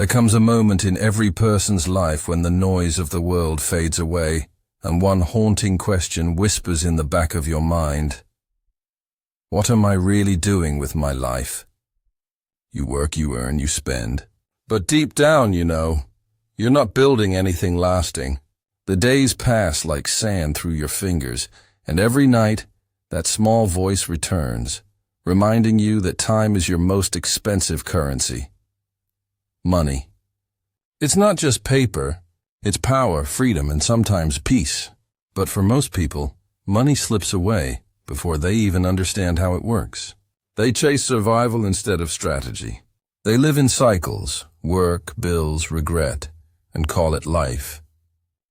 There comes a moment in every person's life when the noise of the world fades away, and one haunting question whispers in the back of your mind. What am I really doing with my life? You work, you earn, you spend. But deep down, you're not building anything lasting. The days pass like sand through your fingers, and every night, that small voice returns, reminding you that time is your most expensive currency. Money. It's not just paper, it's power, freedom, and sometimes peace. But for most people, money slips away before they even understand how it works. They chase survival instead of strategy. They live in cycles, work, bills, regret, and call it life.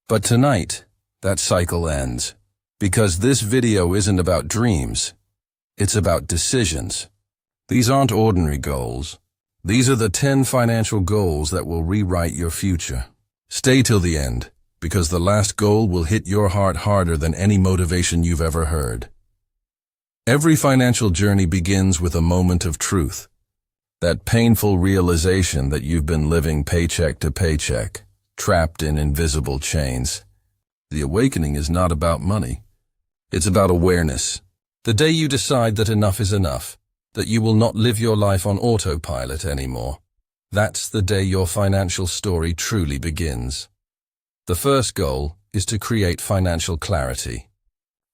But tonight, that cycle ends. Because this video isn't about dreams, it's about decisions. These aren't ordinary goals. These are the 10 financial goals that will rewrite your future. Stay till the end, because the last goal will hit your heart harder than any motivation you've ever heard. Every financial journey begins with a moment of truth. That painful realization that you've been living paycheck to paycheck, trapped in invisible chains. The awakening is not about money. It's about awareness. The day you decide that enough is enough, that you will not live your life on autopilot anymore. That's the day your financial story truly begins. The first goal is to create financial clarity.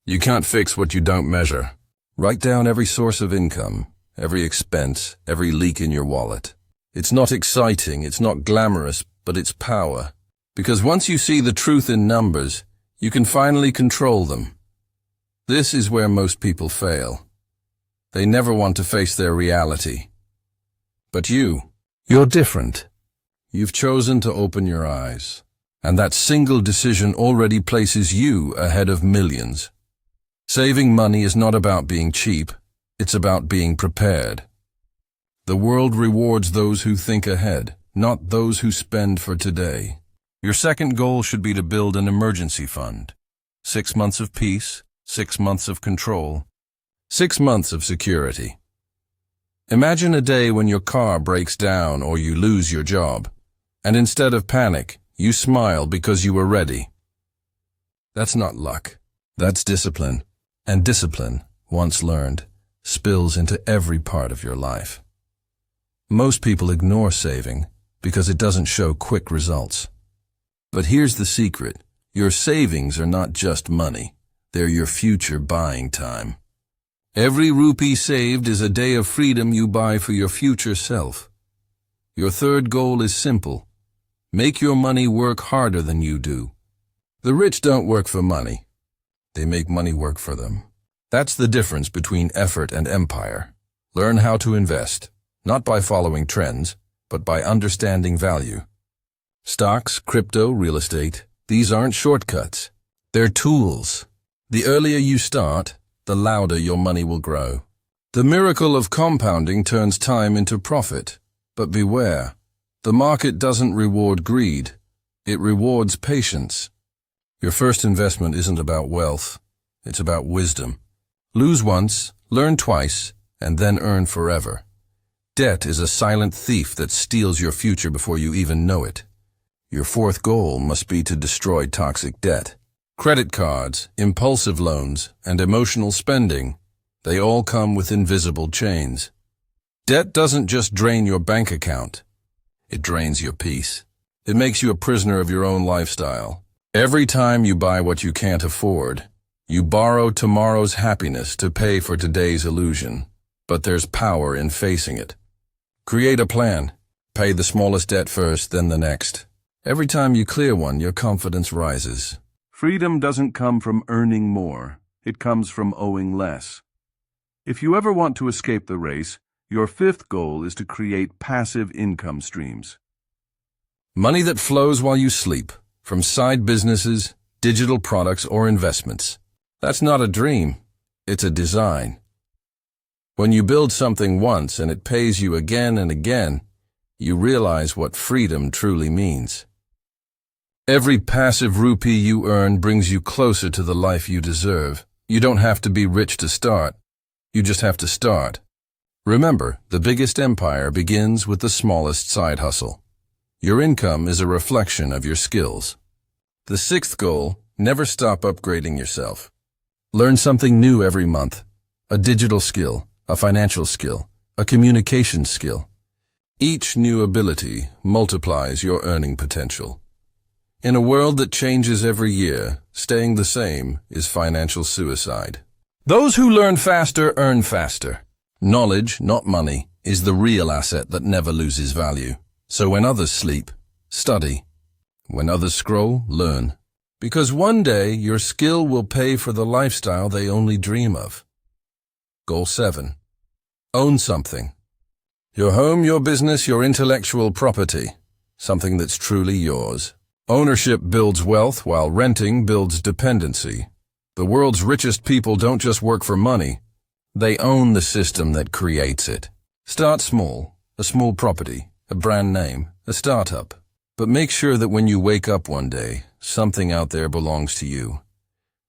You can't fix what you don't measure. Write down every source of income, every expense, every leak in your wallet. It's not exciting, it's not glamorous, but it's power. Because once you see the truth in numbers, you can finally control them. This is where most people fail. They never want to face their reality. But you're different. You've chosen to open your eyes. And that single decision already places you ahead of millions. Saving money is not about being cheap, it's about being prepared. The world rewards those who think ahead, not those who spend for today. Your second goal should be to build an emergency fund. 6 months of peace, 6 months of control, 6 months of security. Imagine a day when your car breaks down or you lose your job, and instead of panic, you smile because you were ready. That's not luck, that's discipline. And discipline, once learned, spills into every part of your life. Most people ignore saving because it doesn't show quick results. But here's the secret. Your savings are not just money. They're your future buying time. Every rupee saved is a day of freedom you buy for your future self. Your third goal is simple. Make your money work harder than you do. The rich don't work for money. They make money work for them. That's the difference between effort and empire. Learn how to invest, not by following trends, but by understanding value. Stocks, crypto, real estate, these aren't shortcuts. They're tools. The earlier you start, the louder your money will grow. The miracle of compounding turns time into profit. But beware, the market doesn't reward greed. It rewards patience. Your first investment isn't about wealth, it's about wisdom. Lose once, learn twice, and then earn forever. Debt is a silent thief that steals your future before you even know it. Your fourth goal must be to destroy toxic debt. Credit cards, impulsive loans, and emotional spending, they all come with invisible chains. Debt doesn't just drain your bank account, it drains your peace. It makes you a prisoner of your own lifestyle. Every time you buy what you can't afford, you borrow tomorrow's happiness to pay for today's illusion. But there's power in facing it. Create a plan. Pay the smallest debt first, then the next. Every time you clear one, your confidence rises. Freedom doesn't come from earning more. It comes from owing less. If you ever want to escape the race, your fifth goal is to create passive income streams. Money that flows while you sleep. From side businesses, digital products, or investments. That's not a dream, it's a design. When you build something once and it pays you again and again, you realize what freedom truly means. Every passive rupee you earn brings you closer to the life you deserve. You don't have to be rich to start. You just have to start. Remember, the biggest empire begins with the smallest side hustle. Your income is a reflection of your skills. The sixth goal, never stop upgrading yourself. Learn something new every month. A digital skill, a financial skill, a communication skill. Each new ability multiplies your earning potential. In a world that changes every year, staying the same is financial suicide. Those who learn faster earn faster. Knowledge, not money, is the real asset that never loses value. So when others sleep, study. When others scroll, learn. Because one day your skill will pay for the lifestyle they only dream of. Goal 7. Own something. Your home, your business, your intellectual property. Something that's truly yours. Ownership builds wealth, while renting builds dependency. The world's richest people don't just work for money. They own the system that creates it. Start small. A small property, a brand name, a startup. But make sure that when you wake up one day, something out there belongs to you.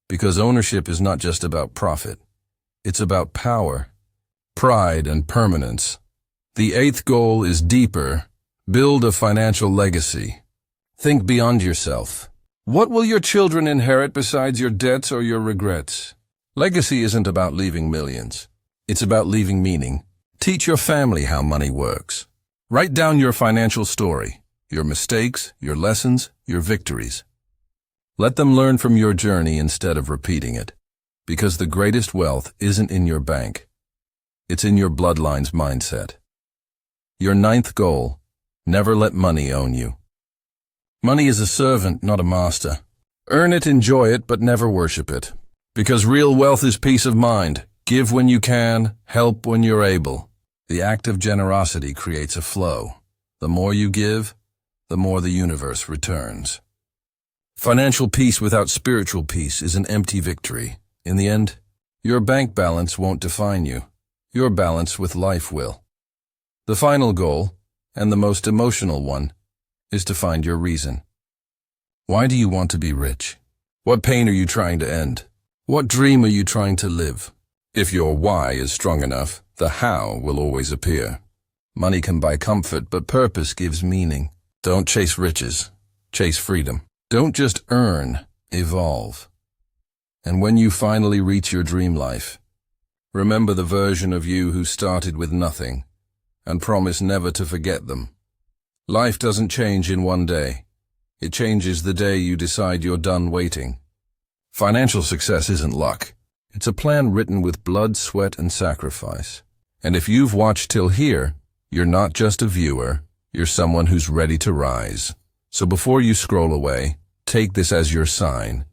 Because ownership is not just about profit. It's about power, pride, and permanence. The eighth goal is deeper. Build a financial legacy. Think beyond yourself. What will your children inherit besides your debts or your regrets? Legacy isn't about leaving millions. It's about leaving meaning. Teach your family how money works. Write down your financial story, your mistakes, your lessons, your victories. Let them learn from your journey instead of repeating it. Because the greatest wealth isn't in your bank. It's in your bloodline's mindset. Your ninth goal, never let money own you. Money is a servant, not a master. Earn it, enjoy it, but never worship it. Because real wealth is peace of mind. Give when you can, help when you're able. The act of generosity creates a flow. The more you give, the more the universe returns. Financial peace without spiritual peace is an empty victory. In the end, your bank balance won't define you. Your balance with life will. The final goal, and the most emotional one, is to find your reason. Why do you want to be rich? What pain are you trying to end? What dream are you trying to live? If your why is strong enough, the how will always appear. Money can buy comfort, but purpose gives meaning. Don't chase riches, chase freedom. Don't just earn, evolve. And when you finally reach your dream life, remember the version of you who started with nothing, and promise never to forget them. Life doesn't change in one day. It changes the day you decide you're done waiting. Financial success isn't luck. It's a plan written with blood, sweat, and sacrifice. And if you've watched till here, you're not just a viewer, you're someone who's ready to rise. So before you scroll away, take this as your sign.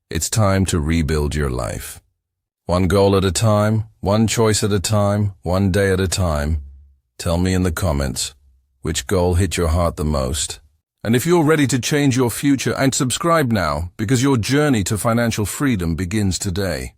It's time to rebuild your life. One goal at a time, one choice at a time, one day at a time. Tell me in the comments, which goal hit your heart the most? And if you're ready to change your future, and subscribe now, because your journey to financial freedom begins today.